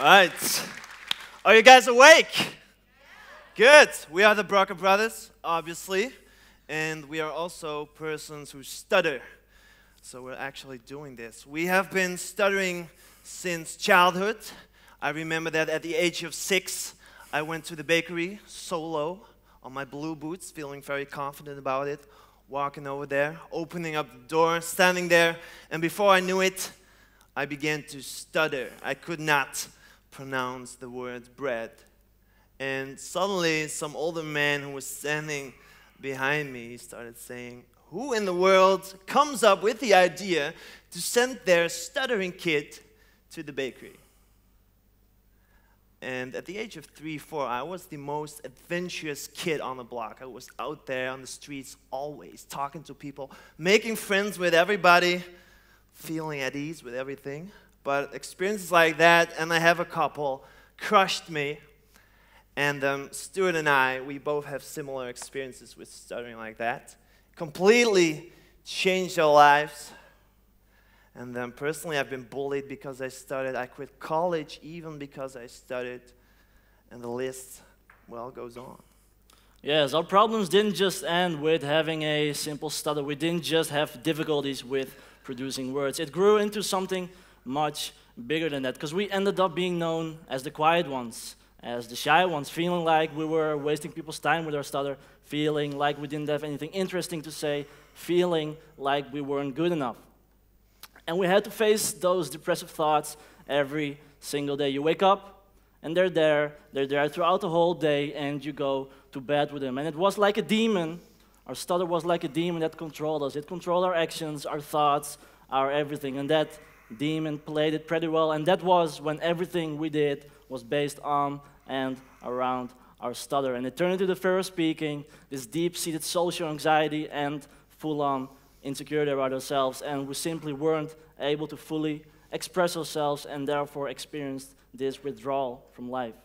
right. Are you guys awake? Good. We are the Broca Brothers, obviously, and we are also persons who stutter. So we're actually doing this. We have been stuttering since childhood. I remember that at the age of 6, I went to the bakery solo on my blue boots, feeling very confident about it, walking over there, opening up the door, standing there, and before I knew it, I began to stutter. I could not pronounce the word bread. And suddenly, some older man who was standing behind me started saying, "Who in the world comes up with the idea to send their stuttering kid to the bakery?" And at the age of 3, 4, I was the most adventurous kid on the block. I was out there on the streets always, talking to people, making friends with everybody, feeling at ease with everything. But experiences like that, and I have a couple, crushed me. And Stuart and I, we both have similar experiences with stuttering like that. Completely changed our lives. And personally, I've been bullied because I stuttered. I quit college even because I stuttered. And the list, well, goes on. Yes, our problems didn't just end with having a simple stutter. We didn't just have difficulties with producing words. It grew into something much bigger than that, because we ended up being known as the quiet ones, as the shy ones, feeling like we were wasting people's time with our stutter, feeling like we didn't have anything interesting to say, feeling like we weren't good enough. And we had to face those depressive thoughts every single day. You wake up, and they're there throughout the whole day, and you go to bed with them. And it was like a demon. Our stutter was like a demon that controlled us. It controlled our actions, our thoughts, our everything. And that demon played it pretty well. And that was when everything we did was based on and around our stutter. And it turned into the fear of speaking, this deep-seated social anxiety and full-on insecurity about ourselves. And we simply weren't able to fully express ourselves and therefore experienced this withdrawal from life.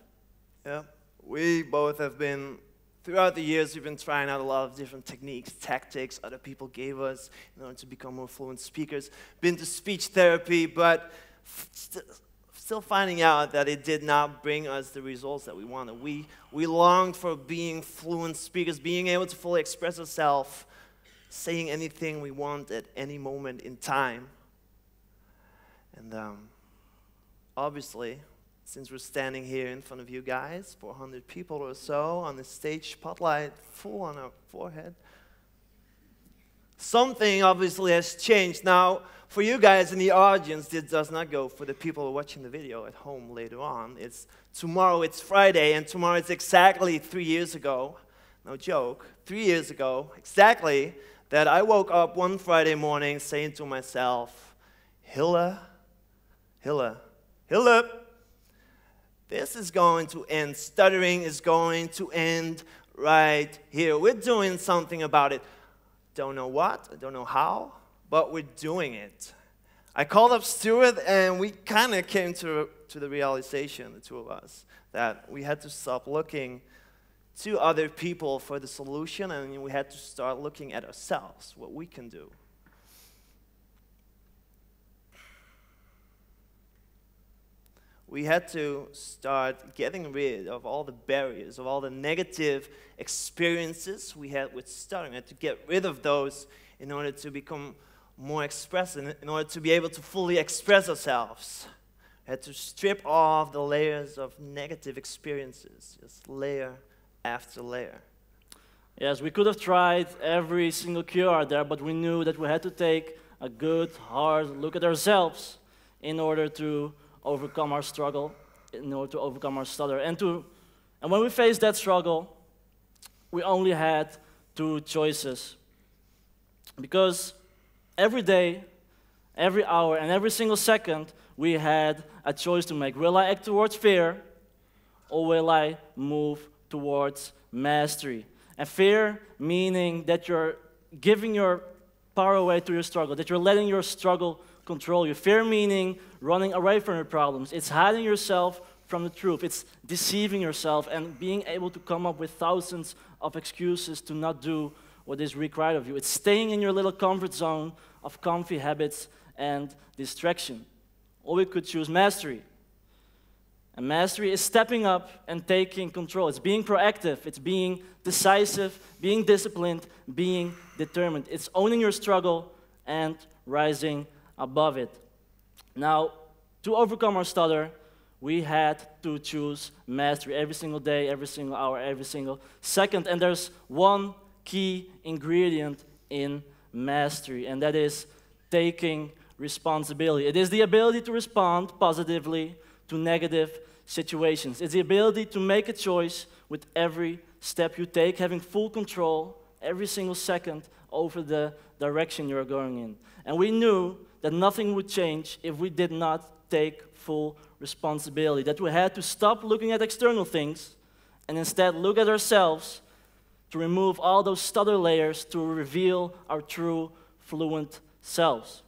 Yeah, we both have been, throughout the years, we've been trying out a lot of different techniques, tactics other people gave us in order to become more fluent speakers. Been to speech therapy, but still finding out that it did not bring us the results that we wanted. We longed for being fluent speakers, being able to fully express ourselves, saying anything we want at any moment in time. And obviously, since we're standing here in front of you guys, 400 people or so, on the stage, spotlight full on our forehead, something obviously has changed. Now, for you guys in the audience, this does not go for the people watching the video at home later on. It's tomorrow, it's Friday, and tomorrow it's exactly 3 years ago, no joke, 3 years ago, exactly, that I woke up one Friday morning saying to myself, Hille, this is going to end. Stuttering is going to end right here. We're doing something about it. Don't know what, I don't know how, but we're doing it. I called up Stuart, and we kind of came to the realization, the two of us, that we had to stop looking to other people for the solution, and we had to start looking at ourselves, what we can do. We had to start getting rid of all the barriers, of all the negative experiences we had with stuttering. We had to get rid of those in order to become more expressive, in order to be able to fully express ourselves. We had to strip off the layers of negative experiences, just layer after layer. Yes, we could have tried every single cure out there, but we knew that we had to take a good, hard look at ourselves in order to overcome our struggle, in order to overcome our stutter. And when we faced that struggle, we only had 2 choices. Because every day, every hour, and every single second, we had a choice to make. Will I act towards fear, or will I move towards mastery? And fear meaning that you're giving your power away to your struggle, that you're letting your struggle control you. Fear meaning running away from your problems. It's hiding yourself from the truth. It's deceiving yourself and being able to come up with thousands of excuses to not do what is required of you. It's staying in your little comfort zone of comfy habits and distraction. Or we could choose mastery. And mastery is stepping up and taking control. It's being proactive. It's being decisive, being disciplined, being determined. It's owning your struggle and rising above it. Now, to overcome our stutter, we had to choose mastery every single day, every single hour, every single second. And there's one key ingredient in mastery, and that is taking responsibility. It is the ability to respond positively to negative situations. It's the ability to make a choice with every step you take, having full control every single second over the direction you're going in. And we knew that nothing would change if we did not take full responsibility, that we had to stop looking at external things and instead look at ourselves to remove all those stutter layers to reveal our true fluent selves.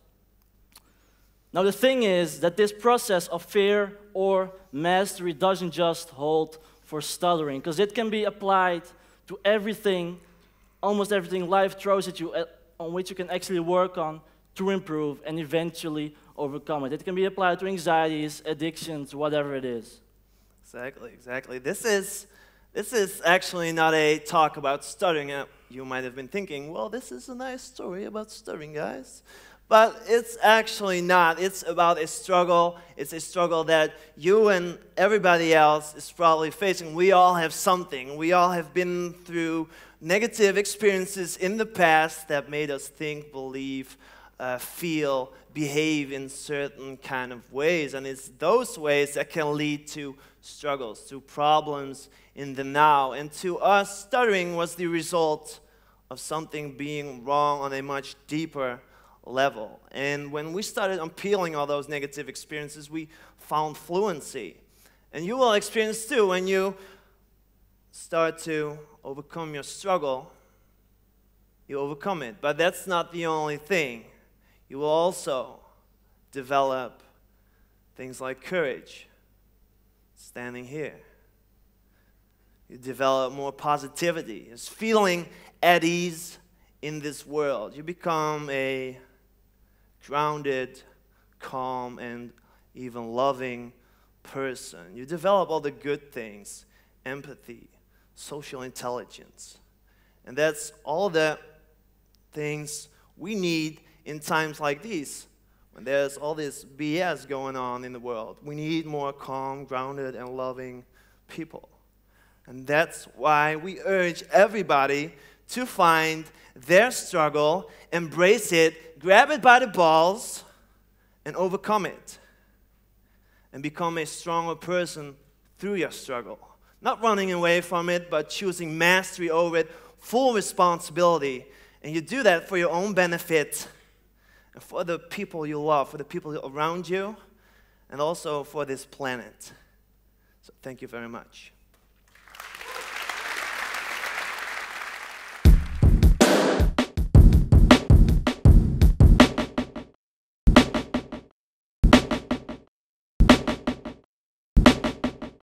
Now the thing is that this process of fear or mastery doesn't just hold for stuttering, because it can be applied to everything, almost everything life throws at you, on which you can actually work on to improve and eventually overcome it. It can be applied to anxieties, addictions, whatever it is. Exactly, exactly. This is actually not a talk about stuttering. You might have been thinking, well, this is a nice story about stuttering, guys. But it's actually not. It's about a struggle. It's a struggle that you and everybody else is probably facing. We all have something. We all have been through negative experiences in the past that made us think, believe, feel, behave in certain kind of ways. And it's those ways that can lead to struggles, to problems in the now. And to us, stuttering was the result of something being wrong on a much deeper level. And when we started unpeeling all those negative experiences, we found fluency. And you will experience too when you start to overcome your struggle, you overcome it. But that's not the only thing. You will also develop things like courage, standing here. You develop more positivity, it's feeling at ease in this world. You become a grounded, calm, and even loving person. You develop all the good things, empathy, social intelligence. And that's all the things we need in times like these, when there's all this BS going on in the world. We need more calm, grounded, and loving people. And that's why we urge everybody to find their struggle, embrace it, grab it by the balls, and overcome it. And become a stronger person through your struggle. Not running away from it, but choosing mastery over it, full responsibility. And you do that for your own benefit, and for the people you love, for the people around you, and also for this planet. So thank you very much.